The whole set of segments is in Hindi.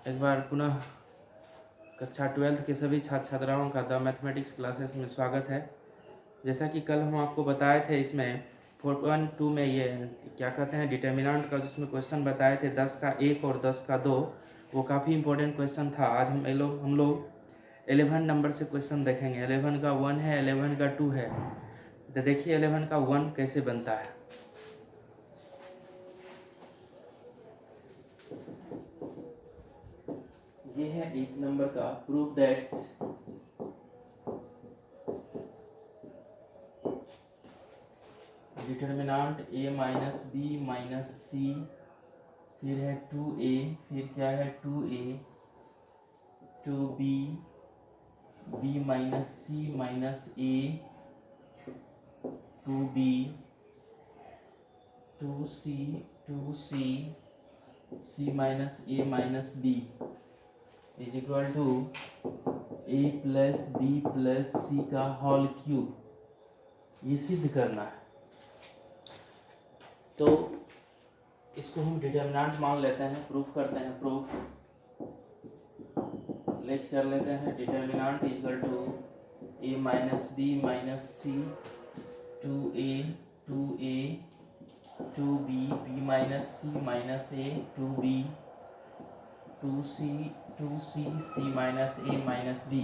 एक बार पुनः कक्षा 12th के सभी छात्र छात्राओं का द मैथमेटिक्स क्लासेस में स्वागत है। जैसा कि कल हम आपको बताए थे, इसमें 4.2 में ये क्या कहते हैं डिटर्मिनेंट का जिसमें क्वेश्चन बताए थे 10 का 1 और 10 का 2, वो काफ़ी इंपॉर्टेंट क्वेश्चन था। आज हम लोग 11 नंबर से क्वेश्चन देखेंगे। 11 का 1 है, 11 का 2 है। तो देखिए 11 का 1 कैसे बनता है। ये है 1 नंबर का proof that determinant a minus b minus c, फिर है 2a, फिर क्या है 2a 2b b minus c minus a 2b 2c 2c c minus a minus b is equal to a plus b plus c का होल क्यूब। ये सिद्ध करना है, तो इसको हम डिटर्मिनेंट मान लेते हैं, प्रूफ करते हैं। प्रूफ लेट कर लेते हैं। Determinant equal to a minus b minus c 2a 2a 2b b minus c minus a 2b 2c 2c c minus a minus b।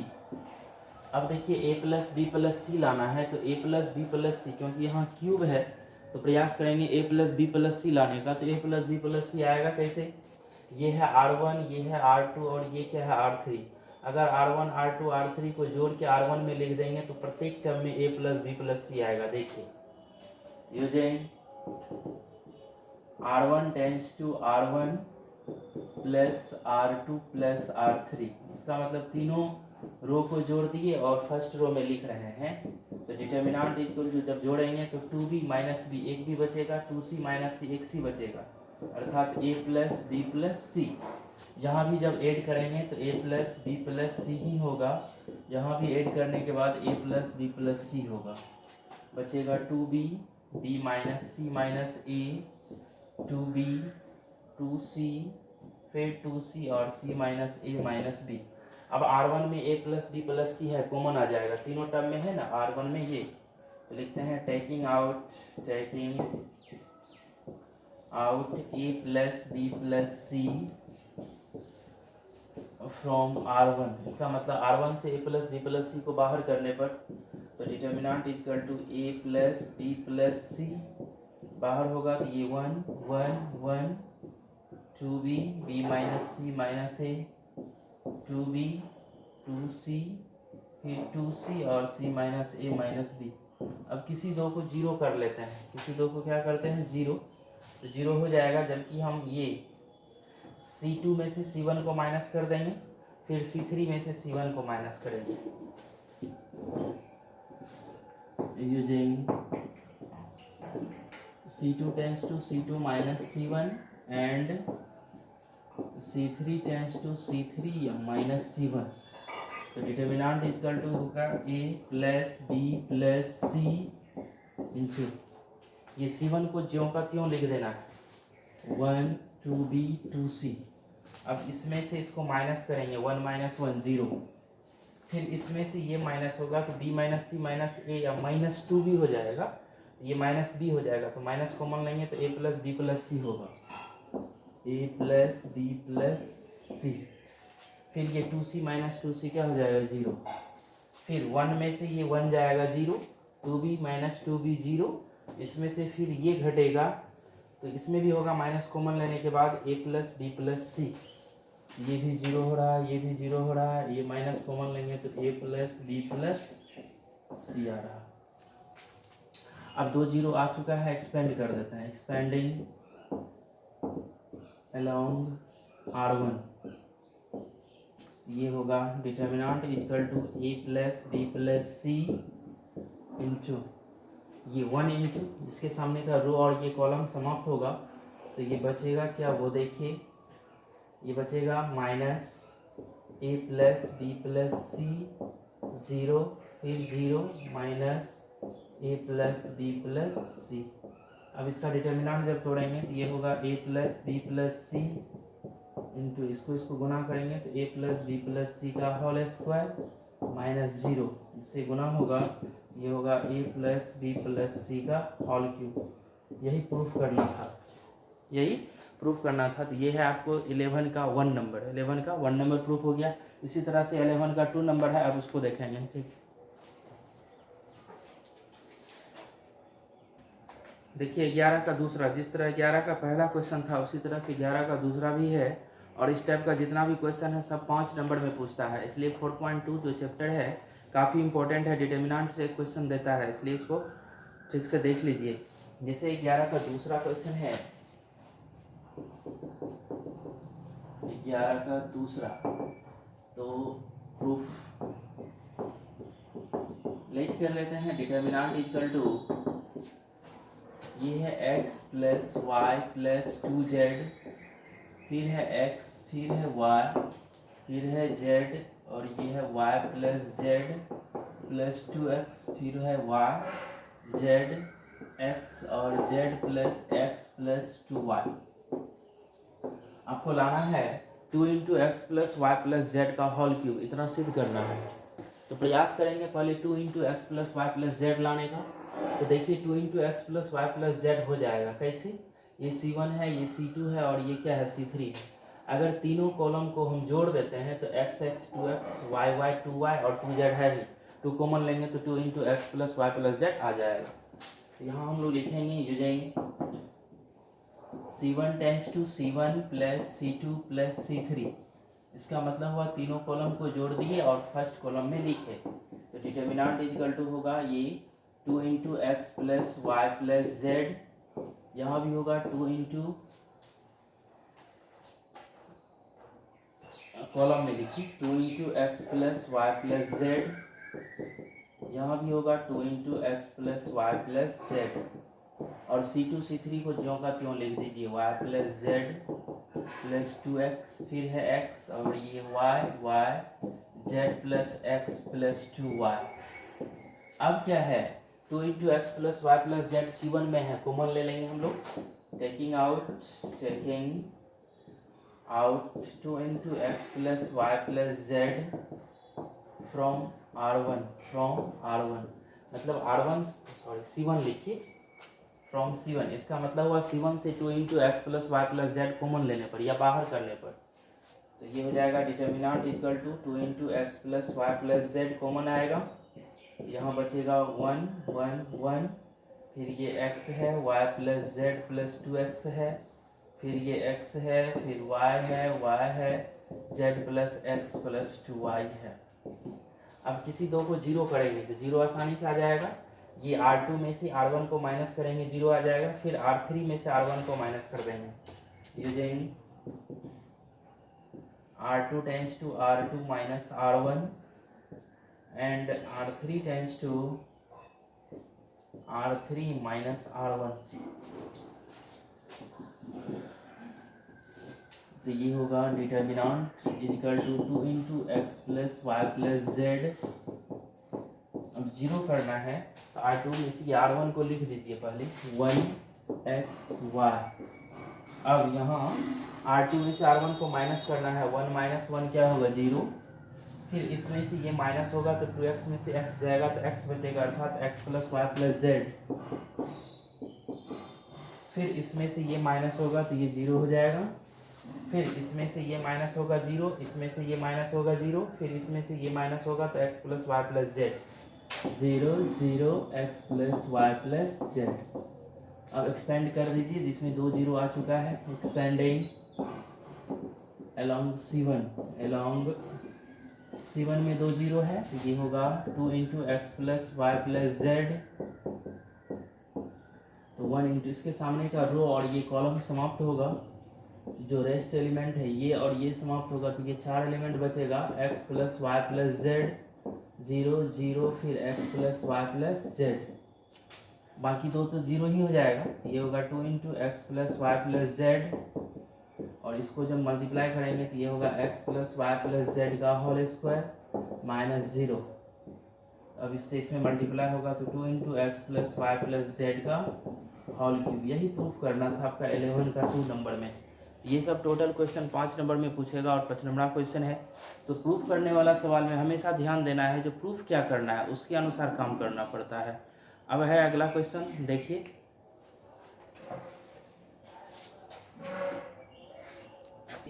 अब देखिए a plus b plus c लाना है, तो a plus b plus c, क्योंकि यहाँ क्यूब है तो प्रयास करेंगे a plus b plus c लाने का। तो a plus b plus c आएगा कैसे? ये है R1, ये है R2 और ये क्या है R3। अगर R1 R2 R3 को जोड़ के R1 में लिख देंगे तो प्रत्येक टर्म में a plus b plus c आएगा। देखिए using R1 tends to R1 plus R2 plus R3, इसका मतलब तीनों रो को जोड़ दिए और फर्स्ट रो में लिख रहे हैं। तो डिटर्मिनेंट इक्वल टू जब जोड़ेंगे तो 2b माइनस बी, एक भी बचेगा, 2c माइनस सी, एक सी बचेगा, अर्थात a plus b plus c. यहाँ भी जब ऐड करेंगे तो a plus b plus c ही होगा। यहाँ भी ऐड करने के बाद a plus b plus c होगा। बचेगा 2b b minus c minus a 2b 2c फिर 2c और c minus a minus b। अब R1 में a plus b plus c है, कॉमन आ जाएगा, तीनों टर्म में है ना R1 में ये। तो लिखते हैं taking out a plus b plus c from R1। इसका मतलब R1 से a plus b plus c को बाहर करने पर तो determinant equal to a plus b plus c बाहर होगा तो ये 1 1 1 2b b minus c minus a 2b 2c फिर 2c और c minus a minus b। अब किसी दो को जीरो कर लेते हैं, किसी दो को क्या करते हैं जीरो, तो जीरो हो जाएगा। जबकि हम ये C2 में से C1 को माइनस कर देंगे, फिर C3 में से C1 को माइनस करेंगे using C2 tends to C2 minus C1 and C3 tends to C3 minus C1। तो डिटर्मिनेंट इक्वल टू होगा a plus b plus c into ये C1 को ज्यों का त्यों लिख देना है 1 2b 2c। अब इसमें से इसको माइनस करेंगे 1 माइनस 1 0, फिर इसमें से ये माइनस होगा तो b minus c minus a या माइनस 2b हो जाएगा, ये माइनस b हो जाएगा, तो माइनस कॉमन लेंगे तो a plus b plus c होगा, a प्लस बी प्लस सी। फिर ये 2c माइनस 2c क्या हो जाएगा 0, फिर 1 में से ये 1 जाएगा 0, 2b माइनस 2b 0, इसमें से फिर ये घटेगा तो इसमें भी होगा माइनस कॉमन लेने के बाद a प्लस बी प्लस सी, ये भी 0 हो रहा है, ये भी 0 हो रहा है, ये माइनस कॉमन लेंगे तो a प्लस बी प्लस सी आ रहा। अब 2 0 आ चुका है, एक्सपेंड कर देते हैं, एक्सपेंडिंग अलोंग R1। ये होगा determinant equal to a plus b plus c into ये 1 इंटू इसके सामने का रो और ये कॉलम समाप्त होगा तो ये बचेगा क्या वो देखिए, ये बचेगा minus a plus b plus c 0 फिर 0 minus a plus b plus c. अब इसका डिटर्मिनेंट जब तोड़ेंगे तो ये होगा a plus b plus c into इसको गुना करेंगे तो a plus b plus c का होल स्क्वायर माइनस 0, इससे गुना होगा, ये होगा ए प्लस बी प्लस सी का होल क्यूब। यही प्रूफ करना था, यही प्रूफ करना था। तो ये है आपको 11 का 1 नंबर, 11 का 1 नंबर प्रूफ हो गया। इसी तरह से 11 का 2 नंबर है, अब उसको देखेंगे। ठीक, देखिए 11 का दूसरा, जिस तरह 11 का पहला क्वेश्चन था उसी तरह से 11 का दूसरा भी है। और इस टाइप का जितना भी क्वेश्चन है सब 5 नंबर में पूछता है, इसलिए 4.2 जो चैप्टर है काफ़ी इंपॉर्टेंट है, डिटर्मिनेंट से क्वेश्चन देता है, इसलिए इसको ठीक से देख लीजिए। जैसे 11 का दूसरा क्वेश्चन है, 11 का दूसरा, तो प्रूफ लेट कर लेते हैं। डिटर्मिनेंट इक्वल टू, ये है x plus y plus 2z, फिर है x, फिर है y, फिर है z, और ये है y plus z plus 2x, फिर है y z x और z plus x plus 2y। आपको लाना है 2 into x plus y plus z का होल क्यूब, इतना सिद्ध करना है। तो प्रयास करेंगे पहले 2 into x plus y plus z लाने का। तो देखिए 2 into x plus y plus z हो जाएगा कैसे, ये C1 है, ये C2 है और ये क्या है C3 है। अगर तीनों कॉलम को हम जोड़ देते हैं तो x 2x, y 2y और 2z है ही, 2 कॉमन लेंगे तो 2 into x plus y plus z आ जाएगा। तो यहाँ हम लोग लिखेंगे using C1 tends to C1 plus C2 plus C3। इसका मतलब हुआ तीनों कॉलम को जोड़ दिए और फर्स्ट कॉलम में लिखे। तो डिटर्मिनेंट इक्वल टू होगा ये 2 into x plus y plus z, यहाँ भी होगा 2 इंटू, कॉलम में लिखिए 2 into x plus y plus z, यहाँ भी होगा 2 into x plus y plus z. और C2 C3 को ज्यों का त्यों लिख दीजिए, y plus Z plus 2x, फिर है x और ये y z plus x plus 2y। अब क्या है 2 into x plus y plus z C1 में है, कॉमन ले लेंगे हम लोग। Taking out 2 into x plus y plus z from R1, मतलब R1 सॉरी C1 लिखिए, फ्रॉम C1। इसका मतलब हुआ C1 से 2 into x plus y plus z common लेने पर या बाहर करने पर, तो ये हो जाएगा determinant equal to 2 into x plus y plus z common आएगा, यहाँ बचेगा 1 1 1, फिर ये x है, y plus Z plus 2x है, फिर ये x है, फिर y है z plus x plus 2y है। अब किसी दो को जीरो करेंगे तो जीरो आसानी से आ जाएगा, ये R2 में से R1 को माइनस करेंगे जीरो आ जाएगा, फिर R3 में से R1 को माइनस कर देंगे using R2 tends to R2 minus R1 and R3 tends to R3 minus R1। तो ये होगा determinant equal to 2 into x plus y plus z. अब जीरो करना है तो R2 में से R1 को लिख दीजिए पहले 1xy। अब यहाँ R2 में से R1 को माइनस करना है, 1 माइनस 1 क्या होगा 0, फिर इसमें से ये माइनस होगा तो 2x में से x जाएगा तो x बचेगा, अर्थात x plus y plus z. फिर इसमें से ये माइनस होगा तो ये 0 हो जाएगा, फिर इसमें से ये माइनस होगा 0, इसमें से ये माइनस होगा 0, फिर इसमें से ये माइनस होगा तो x plus y plus z, 0 0 x plus y plus z. अब एक्सपेंड कर दीजिए, जिसमें 2 0 आ चुका है, एक्सपेंडिंग along C1 में 2 0 है, ये होगा 2 into x plus y plus z, तो 1 इंटू इसके सामने का रो और ये कॉलम समाप्त होगा, जो रेस्ट एलिमेंट है ये और ये समाप्त होगा, तो ये 4 एलिमेंट बचेगा, x plus y plus z 0 0, फिर x plus y plus z, बाकी दो तो 0 ही हो जाएगा, ये होगा 2 into x plus y plus z, और इसको जब मल्टीप्लाई करेंगे तो ये होगा x plus y plus z का होल स्क्वायर माइनस 0। अब इससे इसमें मल्टीप्लाई होगा तो 2 into x plus y plus z का होल क्यूब। यही प्रूफ करना था आपका 11 का 2 नंबर में। ये सब टोटल क्वेश्चन 5 नंबर में पूछेगा और 5 नंबर क्वेश्चन है। तो प्रूफ करने वाला सवाल में हमेशा ध्यान देना है, जो प्रूफ क्या करना है उसके अनुसार काम करना पड़ता है। अब है अगला क्वेश्चन, देखिए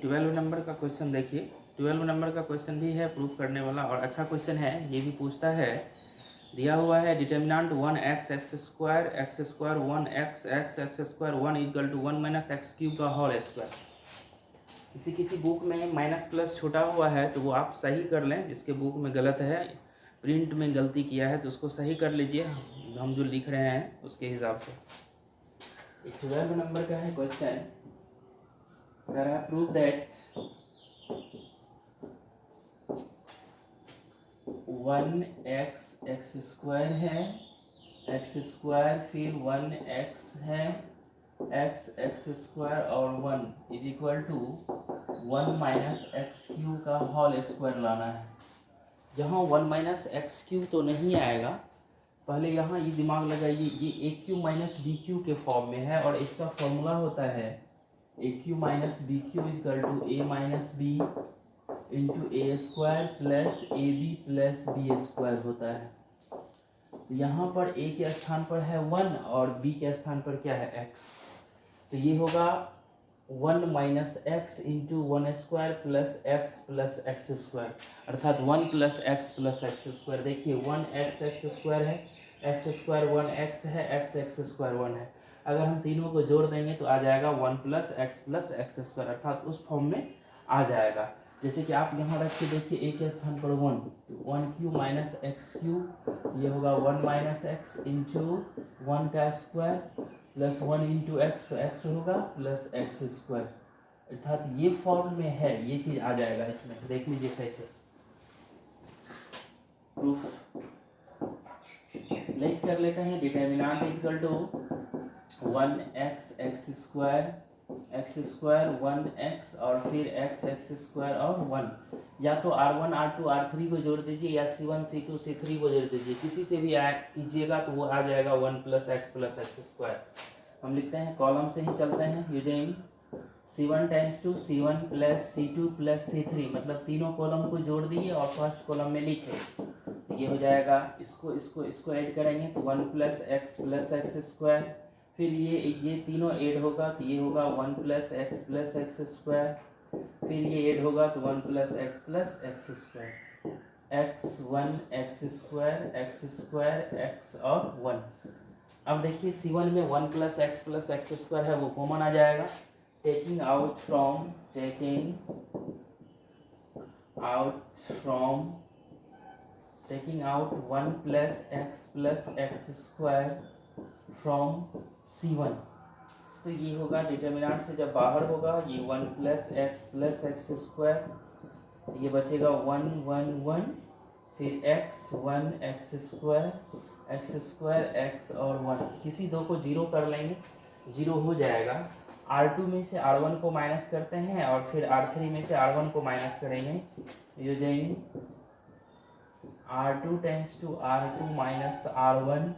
12 नंबर का क्वेश्चन। देखिए 12 नंबर का क्वेश्चन भी है प्रूफ करने वाला और अच्छा क्वेश्चन है। ये भी पूछता है, दिया हुआ है determinant 1x x square 1x x square 1 equal to 1 minus x cube का होल स्क्वायर। किसी बुक में माइनस प्लस छूटा हुआ है तो वो आप सही कर लें, जिसके बुक में गलत है, प्रिंट में गलती किया है तो उसको सही कर लीजिए, हम जो लिख रहे हैं उसके हिसाब से। 12 नंबर का है क्वेश्चन, अगर है prove that 1x x square है, x स्क्वायर फिर 1x है, x स्क्वायर और 1 is equal to 1 minus x cube का होल स्क्वायर लाना है। जहाँ 1 माइनस एक्स क्यूब तो नहीं आएगा, पहले यहाँ ये दिमाग लगाइए, ये a cube minus b cube के फॉर्म में है और इसका फॉर्मूला होता है a cube minus b cube equal to a minus b into a square plus a b plus b square होता है। यहाँ पर ए के स्थान पर है 1 और बी के स्थान पर क्या है x, तो ये होगा 1 minus x into 1 square plus x square, अर्थात 1 प्लस एक्स स्क्वायर। देखिए 1x एक्स स्क्वायर है, एक्स स्क्वायर 1x है, एक्स स्क्वायर 1 है। अगर हम तीनों को जोड़ देंगे तो आ जाएगा 1 प्लस एक्स स्क्वायर, अर्थात उस फॉर्म में आ जाएगा। जैसे कि आप यहाँ रखिए, देखिए ए के स्थान पर 1, तो 1 क्यू माइनस एक्स क्यू, ये होगा 1 माइनस एक्स इंटू 1 का स्क्वायर प्लस 1 इंटू एक्स, तो एक्स होगा प्लस एक्स स्क्वायर, अर्थात ये फॉर्म में है, ये चीज़ आ जाएगा इसमें। देख लीजिए कैसे प्रूफ लेट कर लेते हैं। Determinant equal to 1x x square 1x और फिर x स्क्वायर और 1, या तो r1 r2 r3 को जोड़ दीजिए या c1 c2 c3 को जोड़ दीजिए, किसी से भी कीजिएगा तो वो आ जाएगा 1 प्लस एक्स स्क्वायर। हम लिखते हैं, कॉलम से ही चलते हैं, using c1 tends to c1 plus c2 plus c3, मतलब तीनों कॉलम को जोड़ दिए और फर्स्ट कॉलम में लिखे, तो ये हो जाएगा, इसको ऐड करेंगे तो 1 प्लस एक्स स्क्वायर, फिर ये तीनों ऐड होगा तो ये होगा 1 प्लस एक्स स्क्वायर, फिर ये ऐड होगा तो 1 plus x square, x square x और 1। अब देखिए c1 में 1 प्लस एक्स स्क्वायर है, वो कॉमन आ जाएगा। Taking out from 1 plus x square from c1, तो ये होगा डिटर्मिनेंट से जब बाहर होगा ये 1 प्लस एक्स स्क्वायर, ये बचेगा 1 1 1, फिर एक्स स्क्वायर एक्स और 1, किसी दो को जीरो कर लेंगे, जीरो हो जाएगा। r2 में से r1 को माइनस करते हैं और फिर r3 में से r1 को माइनस करेंगे, using r2 tends to r2 minus r1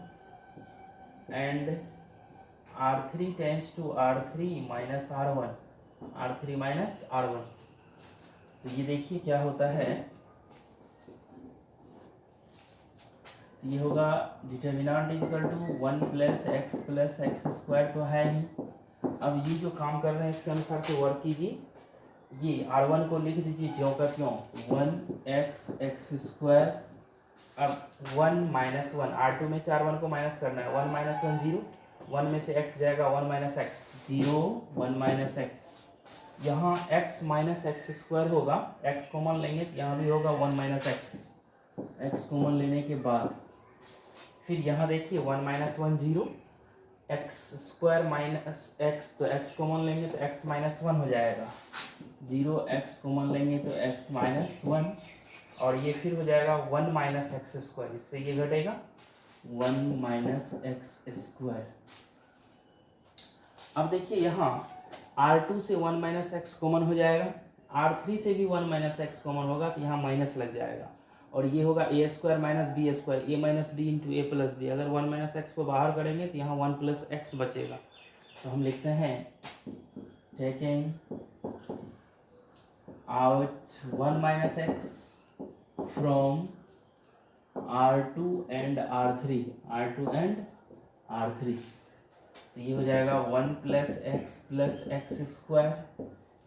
and r3 tends to r3 minus r1, तो ये देखिए क्या होता है, ये होगा determinant equal to 1 plus x square तो है ही। अब ये जो काम कर रहे हैं इसके अनुसार से वर्क कीजिए, ये r1 को लिख दीजिए ज्यों का त्यों 1x स्क्वायर, अब 1 माइनस 1, r2 में से r1 को माइनस करना है, 1 माइनस 1 0, 1 में से x जाएगा 1 माइनस एक्स 0 1 माइनस एक्स, यहाँ x माइनस एक्स स्क्वायर होगा, x कॉमन लेंगे तो यहाँ भी होगा 1 माइनस एक्स कॉमन लेने के बाद, फिर यहाँ देखिए 1 minus 1 0, x square minus x, तो x कॉमन लेंगे तो x माइनस 1 हो जाएगा, 0 x कॉमन लेंगे तो x माइनस 1, और ये फिर हो जाएगा 1 माइनस एक्स स्क्वायर, इससे ये घटेगा 1 माइनस एक्स स्क्वायर। अब देखिए यहाँ r2 से 1 माइनस एक्स कॉमन हो जाएगा, r3 से भी 1 माइनस एक्स कॉमन होगा तो यहाँ माइनस लग जाएगा, और ये होगा ए स्क्वायर माइनस बी स्क्वायर, ए माइनस बी इंटू ए प्लस बी, अगर 1 माइनस एक्स को बाहर करेंगे तो यहाँ 1 प्लस एक्स बचेगा, तो हम लिखते हैं taking out 1 minus x from R2 and R3 तो ये हो जाएगा 1 प्लस एक्स स्क्वायर,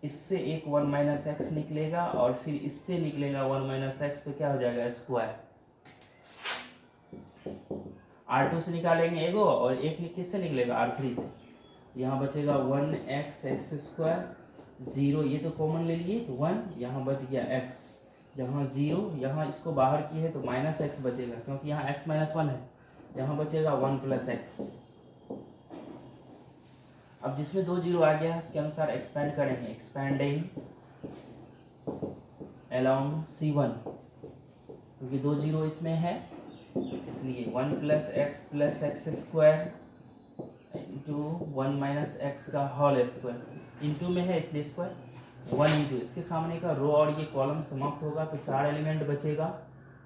इससे एक 1 माइनस एक्स निकलेगा और फिर इससे निकलेगा 1 माइनस एक्स, तो क्या हो जाएगा स्क्वायर। R2 से निकालेंगे एगो और एक किससे निकलेगा R3 से, यहाँ बचेगा 1x स्क्वायर, 0 ये तो कॉमन ले लिए तो 1, यहाँ बच गया x, जहाँ 0 यहाँ इसको बाहर किए है तो माइनस एक्स बचेगा क्योंकि यहाँ x माइनस 1 है, यहाँ बचेगा 1 प्लस एक्स। अब जिसमें 2 0 आ गया है उसके अनुसार एक्सपेंड करेंगे, एक्सपेंडिंग अलोंग C1 क्योंकि 2 0 इसमें है इसलिए 1 plus x square into 1 minus x का होल स्क्वायर, इंटू में है इसलिए स्क्वायर 1 इंटू इसके सामने का रो और ये कॉलम समाप्त होगा तो 4 एलिमेंट बचेगा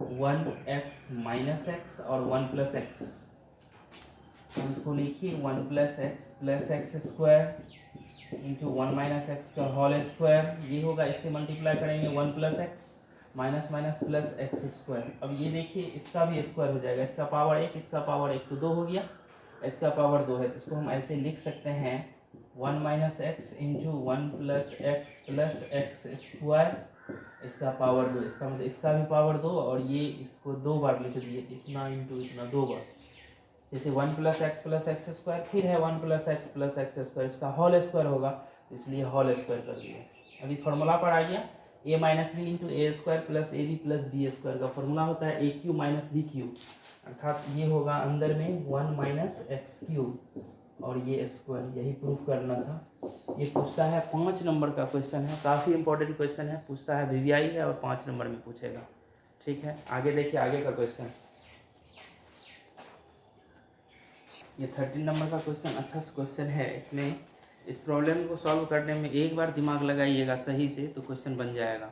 1x माइनस एक्स और 1 प्लस एक्स, हम इसको लिखिए 1 plus x square into 1 minus x का होल स्क्वायर, ये होगा इससे मल्टीप्लाई करेंगे 1 plus x minus plus x square. अब ये देखिए इसका भी स्क्वायर हो जाएगा, इसका पावर 1 इसका पावर 1 तो 2 हो गया, इसका पावर 2 है तो इसको हम ऐसे लिख सकते हैं 1 minus x into 1 plus x square, इसका पावर 2, इसका मतलब इसका भी पावर 2 और ये इसको 2 बार लिख दिए, इतना इंटू इतना 2 बार, जैसे 1 प्लस एक्स स्क्वायर फिर है 1 प्लस एक्स स्क्वायर, इसका होल स्क्वायर होगा इसलिए होल स्क्वायर कर दिया। अभी फॉर्मूला पर आ गया a minus b into a square plus a b plus b square का फॉर्मूला होता है a cube minus b cube, अर्थात ये होगा अंदर में 1 माइनस एक्स क्यूब और ये स्क्वायर, यही प्रूफ करना था। ये पूछता है 5 नंबर का क्वेश्चन है, काफ़ी इंपॉर्टेंट क्वेश्चन है, पूछता है वीवीआई है और 5 नंबर में पूछेगा। ठीक है, आगे देखिए आगे का क्वेश्चन, ये 13 नंबर का क्वेश्चन अच्छा क्वेश्चन है। इसमें इस प्रॉब्लम को सॉल्व करने में एक बार दिमाग लगाइएगा सही से तो क्वेश्चन बन जाएगा।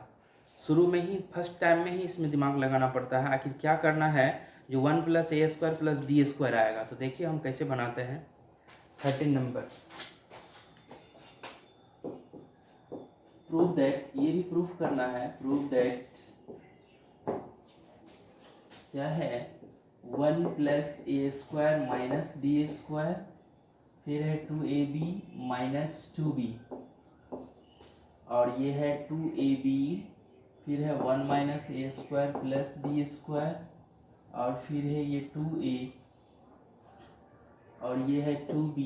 शुरू में ही फर्स्ट टाइम में ही इसमें दिमाग लगाना पड़ता है, आखिर क्या करना है, जो 1 plus a square plus b square आएगा। तो देखिए हम कैसे बनाते हैं। 13 नंबर, प्रूव दैट, ये भी प्रूफ करना है, प्रूव दैट क्या है 1 plus a square minus b square, फिर है 2ab माइनस 2b और ये है 2ab, फिर है 1 minus a square plus b square और फिर है ये 2a और ये है 2b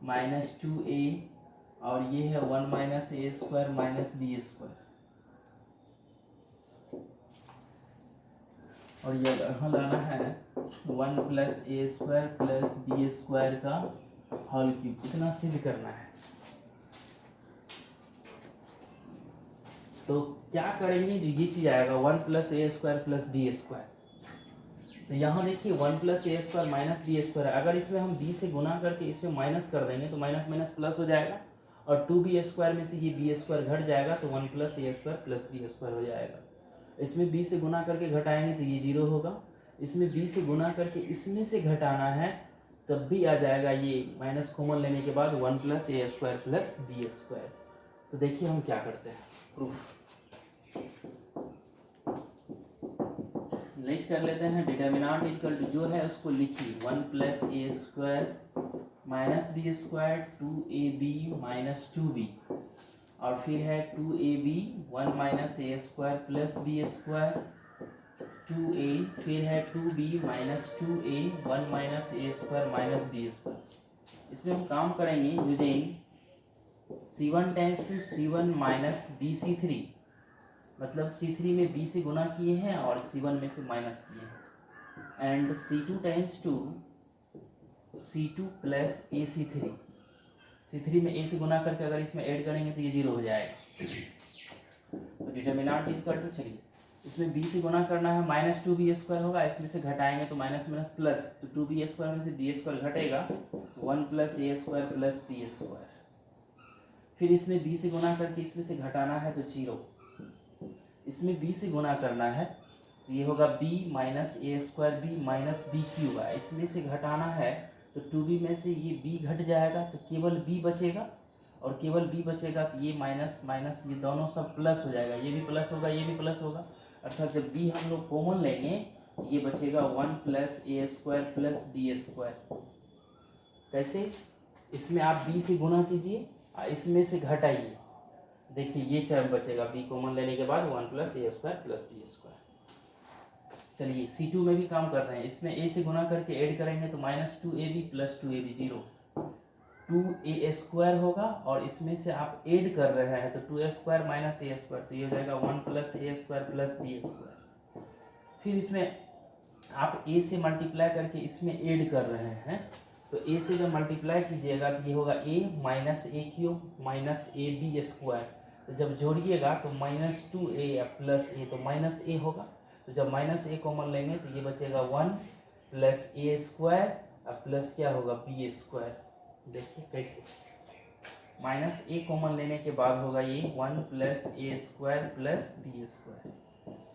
माइनस 2a और ये है 1 minus a square minus b square और ये यहाँ लाना है 1 plus a square plus b square का होल क्यूब, इतना सिद्ध करना है। तो क्या करेंगे, जो ये चीज़ आएगा 1 plus a square plus b square, तो यहाँ देखिए 1 plus a square minus b square, अगर इसमें हम बी से गुना करके इसमें माइनस कर देंगे तो माइनस माइनस प्लस हो जाएगा और 2b स्क्वायर में से ये बी स्क्वायर घट जाएगा तो 1 plus a square plus b square हो जाएगा। इसमें b से गुना करके घटाएंगे तो ये 0 होगा, इसमें b से गुना करके इसमें से घटाना है तब भी आ जाएगा, ये माइनस कॉमन लेने के बाद 1 plus a square plus b square. तो देखिए हम क्या करते हैं, प्रूफ लिख कर लेते हैं। डिटर्मिनेंट इक्वल टू जो है उसको लिखिए 1 plus a square minus b square 2ab minus 2b और फिर है 2ab 1 minus a square plus b square 2a, फिर है 2b minus 2a 1 minus a square minus b square. इसमें हम काम करेंगे using c1 tends to c1 minus b c3, मतलब c3 में b से गुना किए हैं और c1 में से माइनस किए हैं, and c2 tends to c2 plus a c3 में a से गुना करके अगर इसमें ऐड करेंगे तो ये 0 हो जाएगा। तो डिटर्मिनेंट इक्वल टू, चलिए इसमें b से गुना करना है माइनस 2b स्क्वायर होगा, इसमें से घटाएंगे तो माइनस माइनस प्लस, तो 2b स्क्वायर में से b स्क्वायर घटेगा तो 1 plus a square plus b square, फिर इसमें b से गुना करके इसमें से घटाना है तो 0, इसमें b से गुना करना है तो ये होगा b minus a square b minus b cube है, इसमें से घटाना है तो 2b में से ये b घट जाएगा तो केवल b बचेगा और केवल b बचेगा, तो ये माइनस माइनस ये दोनों सब प्लस हो जाएगा, ये भी प्लस होगा, ये भी प्लस होगा, अर्थात जब b हम लोग कॉमन लेंगे तो ये बचेगा 1 plus a square plus b square. कैसे? इसमें आप b से गुना कीजिए और इसमें से घटाइए, देखिए ये टर्म बचेगा, b कॉमन लेने के बाद 1 plus a square plus b square. चलिए C2 में भी काम कर रहे हैं, इसमें a से गुना करके ऐड करेंगे तो -2ab plus 2ab 0, 2a square होगा, और इसमें से आप ऐड कर रहे हैं तो 2a square minus a square, तो ये हो जाएगा 1 plus a square plus b square. फिर इसमें आप a से मल्टीप्लाई करके इसमें ऐड कर रहे हैं, तो a से जब मल्टीप्लाई कीजिएगा तो ये होगा a minus a cube minus a B square, तो जब जोड़िएगा तो -2a प्लस a तो माइनस a होगा, तो जब माइनस a कॉमन लेंगे तो ये बचेगा 1 प्लस ए स्क्वायर और प्लस क्या होगा बी स्क्वायर। देखिए कैसे, माइनस a कॉमन लेने के बाद होगा ये 1 plus a square plus b square.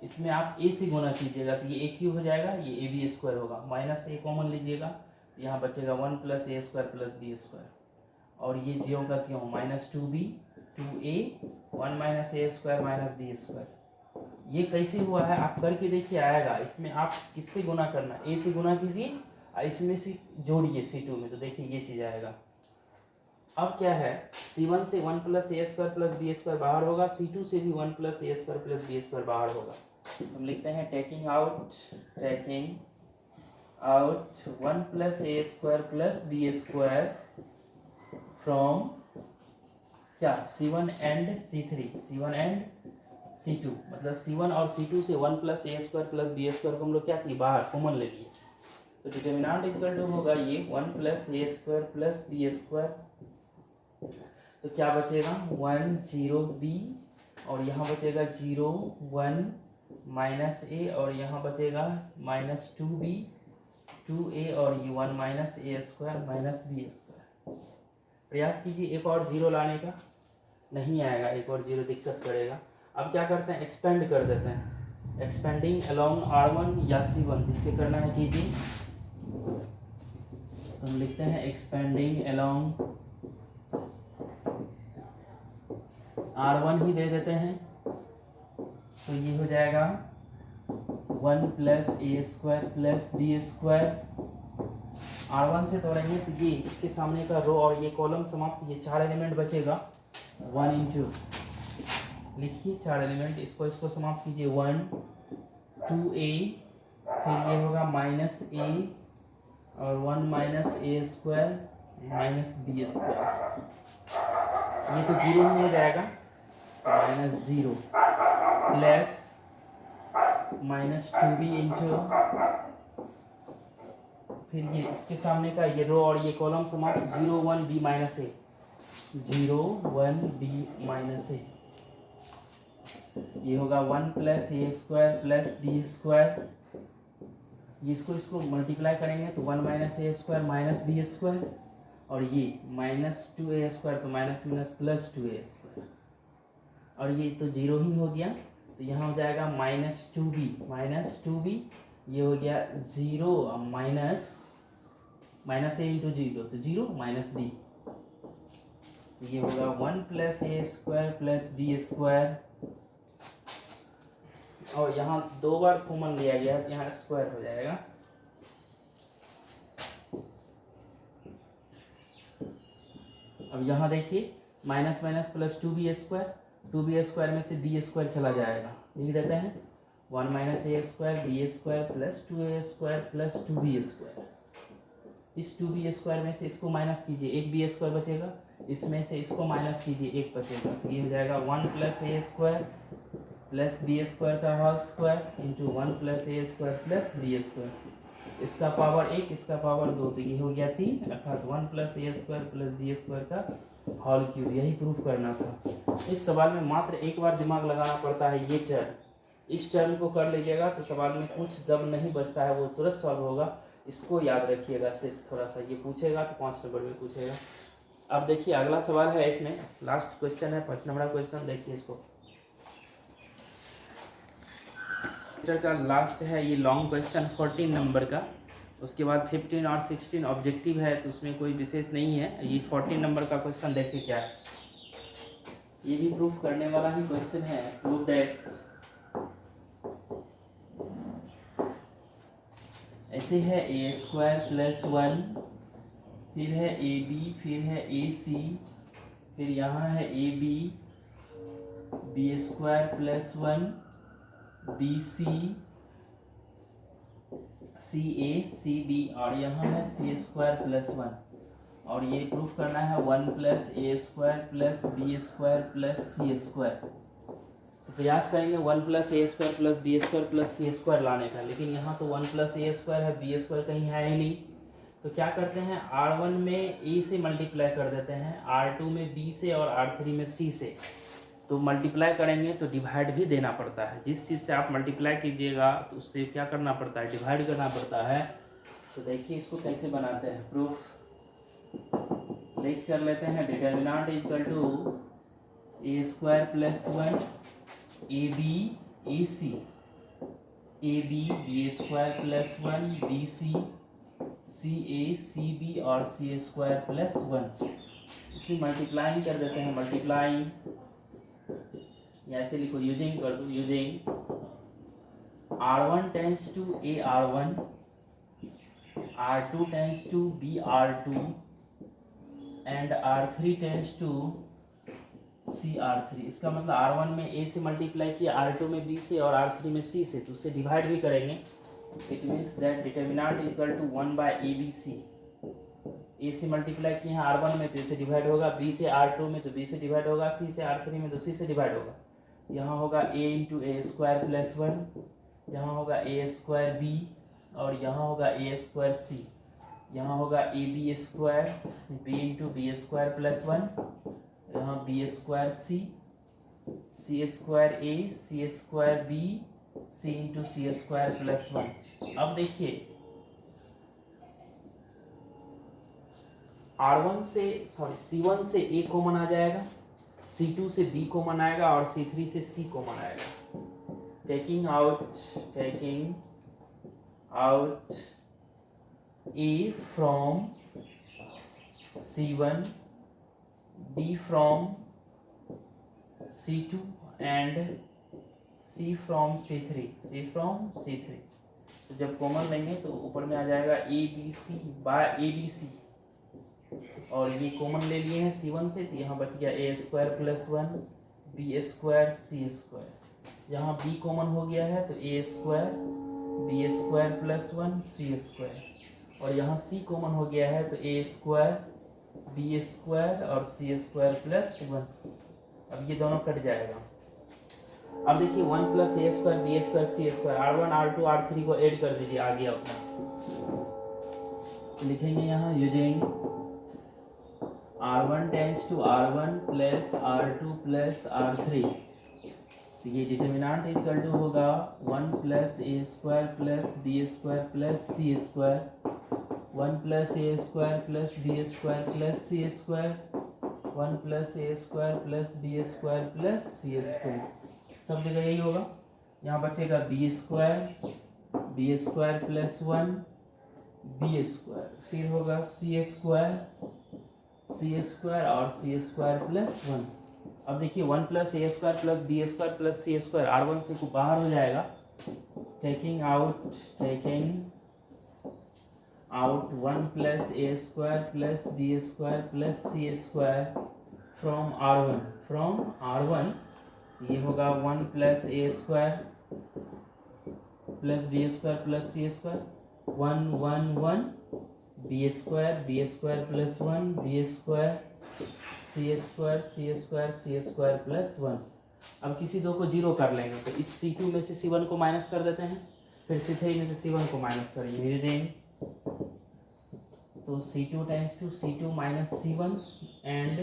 इसमें आप a से गुना कीजिएगा तो ये a क्यूब हो जाएगा, ये ए बी स्क्वायर होगा, माइनस a कॉमन लीजिएगा तो यहाँ बचेगा 1 plus a square plus b square, और ये ज्यों का त्यों -2b 2a 1 minus a square minus b square. ये कैसे हुआ है आप करके देखिए, आएगा। इसमें आप किससे गुना करना, a से गुना कीजिए और इसमें से जोड़िए C2 में, तो देखिए ये चीज़ आएगा। अब क्या है, C1 से 1 plus a square plus b square बाहर होगा, C2 से भी 1 plus a square plus b square बाहर होगा। हम लिखते हैं taking out 1 plus a square plus b square from क्या C1 and C3, C1 and C2, मतलब C1 और C2 से 1 plus a square plus b square को हम लोग क्या किए, बाहर कॉमन ले लिए, तो डिटर्मिनेंट इक्वल टू होगा ये 1 plus a square plus b square, तो क्या बचेगा 1 0 b, और यहाँ बचेगा 0 1 माइनस ए, और यहाँ बचेगा -2b 2a, और ये 1 minus a square minus b square. प्रयास कीजिए एक और 0 लाने का, नहीं आएगा, एक और 0 दिक्कत करेगा। अब क्या करते हैं, एक्सपेंड कर देते हैं, एक्सपेंडिंग अलोंग R1 या C1, जिससे करना है कीजिए, तो हम लिखते हैं एक्सपेंडिंग अलोंग R1 ही दे देते हैं, तो ये हो जाएगा 1 plus a square plus b square. R1 से तोड़ेंगे तो ये इसके सामने का रो और ये कॉलम समाप्त, ये 4 एलिमेंट बचेगा, 1 इंटू लिखिए 4 एलिमेंट, इसको समाप्त कीजिए, 1 2a, फिर ये होगा माइनस ए और 1 minus a square minus b square, ये तो 0 ही हो जाएगा, -0 प्लस -2b इंटू, फिर ये इसके सामने का ये रो और ये कॉलम समाप्त, 0 1 b माइनस ए 0 1 b माइनस ए, ये होगा 1 plus a square plus b square, इसको मल्टीप्लाई करेंगे तो 1 minus a square minus b square, और ये -2a स्क्वायर तो minus minus plus 2a square, और ये तो 0 ही हो गया, तो यहाँ हो जाएगा -2b, ये हो गया 0 माइनस ए इंटू 0, तो 0 माइनस b, ये होगा 1 plus a square plus b square, और यहाँ 2 बार कॉमन लिया गया है, यहाँ स्क्वायर हो जाएगा, अब यहाँ देखिए minus minus plus 2b square में से b स्क्वायर चला जाएगा, लिख देते हैं 1 minus a square b square plus 2a square plus 2b square, इस 2b स्क्वायर में से इसको माइनस कीजिए, एक b स्क्वायर बचेगा, इसमें से इसको माइनस कीजिए, एक बचेगा, तो ये हो जाएगा 1 plus a square plus b square का whole square into 1 plus a square plus b square, इसका पावर 1 इसका पावर 2, तो ये हो गया 3, अर्थात 1 plus a square plus b square का होल क्यूब, यही प्रूफ करना था। इस सवाल में मात्र एक बार दिमाग लगाना पड़ता है, ये टर्म, इस टर्म को कर लीजिएगा तो सवाल में कुछ जब नहीं बचता है वो तुरंत सॉल्व होगा, इसको याद रखिएगा, सिर्फ थोड़ा सा ये पूछेगा तो 5 नंबर में पूछेगा। अब देखिए अगला सवाल है, इसमें लास्ट क्वेश्चन है 5 नंबर क्वेश्चन, देखिए इसको का लास्ट है, ये लॉन्ग क्वेश्चन 14 नंबर का, उसके बाद 15 और 16 ऑब्जेक्टिव है, तो उसमें कोई विशेष नहीं है। ये 14 नंबर का क्वेश्चन देखिए क्या है। ये भी प्रूफ करने वाला ही क्वेश्चन है। प्रूफ दैट ऐसे है ए स्क्वायर प्लस 1, फिर है ए बी, फिर है ए सी, फिर यहाँ है A B, B square plus 1, B C, C A, C B, और यहाँ है सी स्क्वायर प्लस 1। और ये प्रूफ करना है 1 plus a square plus b square plus c square. तो प्रयास करेंगे 1 plus a square plus b square plus c square लाने का, लेकिन यहाँ तो 1 प्लस ए स्क्वायर है, बी स्क्वायर कहीं है ही नहीं। तो क्या करते हैं, R1 में ए से मल्टीप्लाई कर देते हैं, R2 में बी से और R3 में सी से। तो मल्टीप्लाई करेंगे तो डिवाइड भी देना पड़ता है। जिस चीज़ से आप मल्टीप्लाई कीजिएगा तो उससे क्या करना पड़ता है, डिवाइड करना पड़ता है। तो देखिए इसको कैसे बनाते हैं प्रूफ। लिख कर लेते हैं determinant is equal to A square plus 1 A B A C, A B B square plus 1 B C, C A C B और सी स्क्वायर प्लस 1। इसमें मल्टीप्लाइंग कर देते हैं, मल्टीप्लाइंग या ऐसे लिखो, यूजिंग कर दो, using R1 tends to A R1, R2 tends to B R2 and R3 tends to C R3। इसका मतलब R1 में ए से मल्टीप्लाई किया, R2 में बी से और R3 में सी से, तो उससे डिवाइड भी करेंगे। It means that determinant is equal to 1 by a b c. A से मल्टीप्लाई किए हैं R1 में तो ए से डिवाइड होगा, बी से R2 में तो बी से डिवाइड होगा, सी से R3 में तो सी से डिवाइड होगा। यहाँ होगा a into a square plus 1, यहाँ होगा ए स्क्वायर बी, और यहाँ होगा ए स्क्वायर सी, यहाँ होगा A B square B into B square plus 1, यहाँ B square C, C square A, C square B, C into C square plus 1। अब देखिए R1 से C1 से A कॉमन आ जाएगा, C2 से B कॉमन आएगा और C3 से C कॉमन आएगा। Taking out A from C1, B from C2 and C from C3। तो जब कॉमन लेंगे तो ऊपर में आ जाएगा ABC बाय ABC, और ये कॉमन ले लिए हैं C1 से, तो यहाँ बच गया ए square plus 1 b square c square. यहाँ B कॉमन हो गया है तो ए स्क्वायर बी स्क्वायर प्लस 1 सी स्क्वायर, और यहाँ C कॉमन हो गया है तो ए स्क्वायर बी स्क्वायर और सी स्क्वायर प्लस 1। अब ये दोनों कट जाएगा। अब देखिए 1 plus a square b square c square, R1 R2 R3 को ऐड कर दीजिए, आ गया अपना। तो लिखेंगे यहाँ using R1 tends to R1 plus R2 plus R3। तो ये डिटर्मिनेंट इज इक्वल टू होगा 1 plus a square plus b square plus c square, 1 plus a square plus b square plus c square, 1 plus a square plus b square plus c square. सब जगह यही होगा। यहाँ बचेगा B square plus 1 b square, फिर होगा सी स्क्वायर और सी स्क्वायर प्लस 1। अब देखिए 1 plus a square plus b square plus c square, R1 से को बाहर हो जाएगा। Taking out 1 plus a square plus b square plus c square from R1, ये होगा 1 plus a square plus b square plus c square, 1 1 1 b square plus 1 b square c square plus 1। अब किसी दो को जीरो कर लेंगे तो इस C2 में से C1 को माइनस कर देते हैं, फिर C3 में से C1 को माइनस करेंगे। तो C2 tends to C2 minus C1 and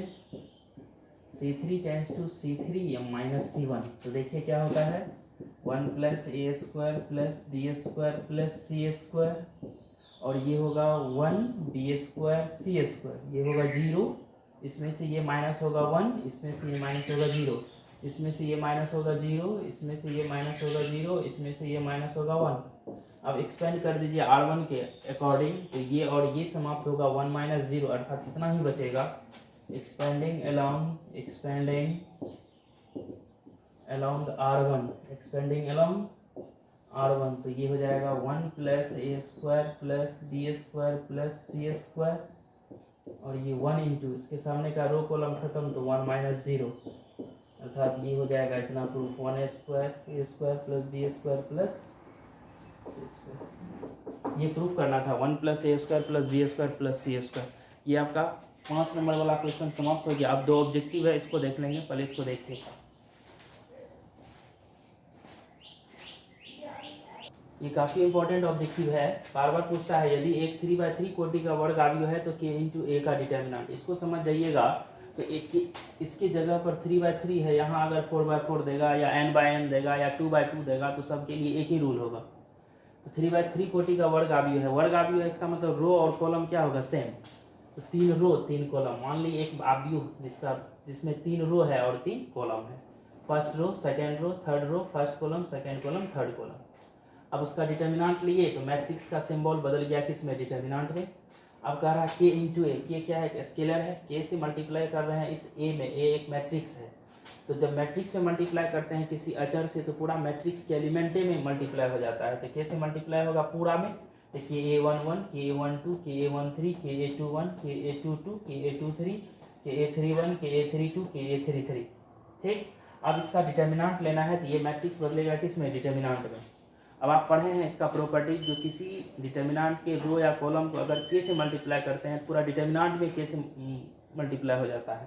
C3 tends to C3 minus C1। तो देखिए क्या होता है, 1 plus a square plus b square plus c square, और ये होगा 1 बी स्क्वायर सी स्क्वायर, ये होगा 0, इसमें से ये माइनस होगा 1, इसमें से ये माइनस होगा 0, इसमें से ये माइनस होगा 0, इसमें से ये माइनस होगा 0, इसमें से ये माइनस होगा 1। अब एक्सपेंड कर दीजिए R1 के अकॉर्डिंग, तो ये और ये समाप्त होगा 1 माइनस 0, अर्थात इतना ही बचेगा। एक्सपेंडिंग अलोंग R1, तो ये हो जाएगा 1 plus a square plus b square plus c square, और ये 1 इंटू इसके सामने का रो कॉलम खत्म तो 1 माइनस 0, अर्थात ये हो जाएगा इतना proof 1 square a square plus b square plus c square. ये प्रूफ करना था 1 plus a square plus b square plus c square. ये आपका 5 नंबर वाला क्वेश्चन समाप्त हो गया। अब 2 ऑब्जेक्टिव है, इसको देख लेंगे, पहले इसको देखिए। ये काफ़ी इंपॉर्टेंट ऑब्जेक्टिव है, बार बार पूछता है यदि एक 3/3 कोटि का वर्ग आव्यूह है तो k इंटू ए का डिटर्मिनेंट। इसको समझ जाइएगा तो एक इसकी जगह पर 3/3 है, यहाँ अगर 4/4 देगा या n/n देगा या 2/2 देगा तो सबके लिए एक ही रूल होगा। तो 3/3 कोटि का वर्ग आव्यूह है, वर्ग आव्यूह है इसका मतलब रो और कॉलम क्या होगा, सेम। तो 3 रो 3 कॉलम, मान ली एक आव्यूह जिसमें 3 रो है और 3 कॉलम है, first row second row third row, first column second column third column. अब उसका डिटर्मिनेंट लिए तो मैट्रिक्स का सिंबल बदल गया किसमें, डिटर्मिनेंट में। अब कह रहा है के इंटू ए, के क्या है, एक स्केलर है, के से मल्टीप्लाई कर रहे हैं इस ए में, ए एक मैट्रिक्स है। तो जब मैट्रिक्स में मल्टीप्लाई करते हैं किसी अचर से तो पूरा मैट्रिक्स के एलिमेंटे में मल्टीप्लाई हो जाता है। तो के से मल्टीप्लाई होगा पूरा में, तो के A11, के A12, के A13, के A21, के A22, के A23, के A31, के A32, के A33। ठीक, अब इसका डिटर्मिनेंट लेना है तो ये मैट्रिक्स बदलेगा किसमें, डिटर्मिनेंट में। अब आप पढ़े हैं इसका प्रॉपर्टीज, जो किसी डिटर्मिनेंट के रो या कॉलम को अगर के से मल्टीप्लाई करते हैं पूरा डिटर्मिनेंट में के से मल्टीप्लाई हो जाता है।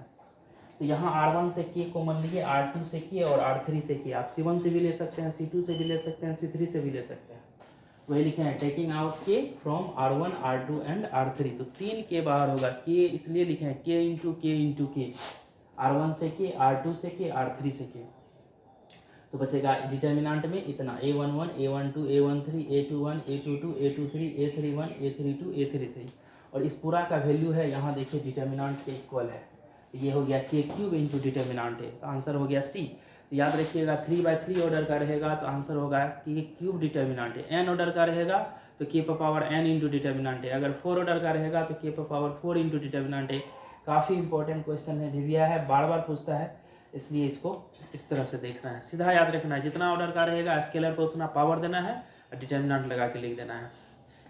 तो यहाँ R1 से के कॉमन लिए, R2 से के और R3 से के। आप C1 से भी ले सकते हैं, C2 से भी ले सकते हैं, C3 से भी ले सकते हैं। वही लिखे हैं टेकिंग आउट के from R1, R2 and R3। तो 3 के बाहर होगा, के इसलिए लिखे हैं के इंटू के, R1 से के, R2 से के, R3 से के। तो बचेगा डिटर्मिनेंट में इतना A11, A12, A13, A21, A22, A23, A31, A32, A33, और इस पूरा का वैल्यू है यहाँ देखिए डिटर्मिनेंट के इक्वल है। तो ये हो गया के क्यूब इंटू डिटर्मिनेंट है, तो आंसर हो गया सी। तो याद रखिएगा 3/3 ऑर्डर का रहेगा तो आंसर होगा के क्यूब डिटर्मिनेंट है। एन ऑर्डर का रहेगा तो के पावर n इंटू डिटर्मिनेंट है। अगर 4 ऑर्डर का रहेगा तो के पावर 4 इंटू डिटर्मिनेंट है। काफ़ी इंपॉर्टेंट क्वेश्चन है, रिविया है, बार बार पूछता है, इसलिए इसको इस तरह से देखना है, सीधा याद रखना है। जितना ऑर्डर का रहेगा स्केलर पर उतना पावर देना है और डिटर्मिनेंट लगा के लिख देना है।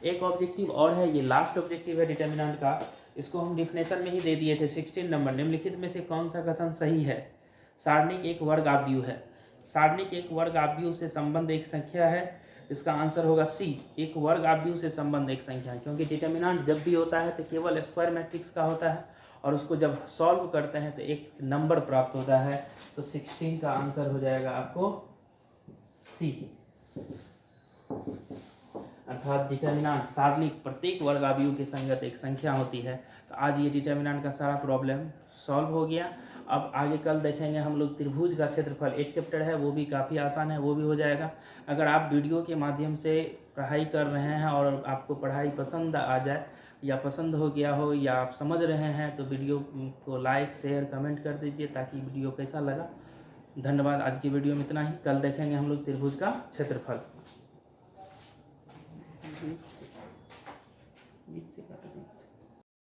एक ऑब्जेक्टिव और है, ये लास्ट ऑब्जेक्टिव है डिटर्मिनेंट का, इसको हम डिफिनेशन में ही दे दिए थे 16 नंबर। निम्नलिखित में से कौन सा कथन सही है। सारणिक एक वर्ग आव्यूह है, सारणिक एक वर्ग आव्यूह से संबंध एक संख्या है, इसका आंसर होगा सी। एक वर्ग आव्यूह से संबंध एक संख्या है, क्योंकि डिटर्मिनेंट जब भी होता है तो केवल स्क्वायर मैट्रिक्स का होता है और उसको जब सॉल्व करते हैं तो एक नंबर प्राप्त होता है। तो 16 का आंसर हो जाएगा आपको सी, अर्थात डिटर्मिनेंट सारणिक प्रत्येक वर्ग आव्यूह के संगत एक संख्या होती है। तो आज ये डिटर्मिनेंट का सारा प्रॉब्लम सॉल्व हो गया। अब आगे कल देखेंगे हम लोग त्रिभुज का क्षेत्रफल, एक चैप्टर है वो भी काफ़ी आसान है, वो भी हो जाएगा। अगर आप वीडियो के माध्यम से पढ़ाई कर रहे हैं और आपको पढ़ाई पसंद आ जाए या पसंद हो गया हो या आप समझ रहे हैं तो वीडियो को लाइक शेयर कमेंट कर दीजिए ताकि वीडियो कैसा लगा। धन्यवाद। आज की वीडियो में इतना ही, कल देखेंगे हम लोग त्रिभुज का क्षेत्रफल।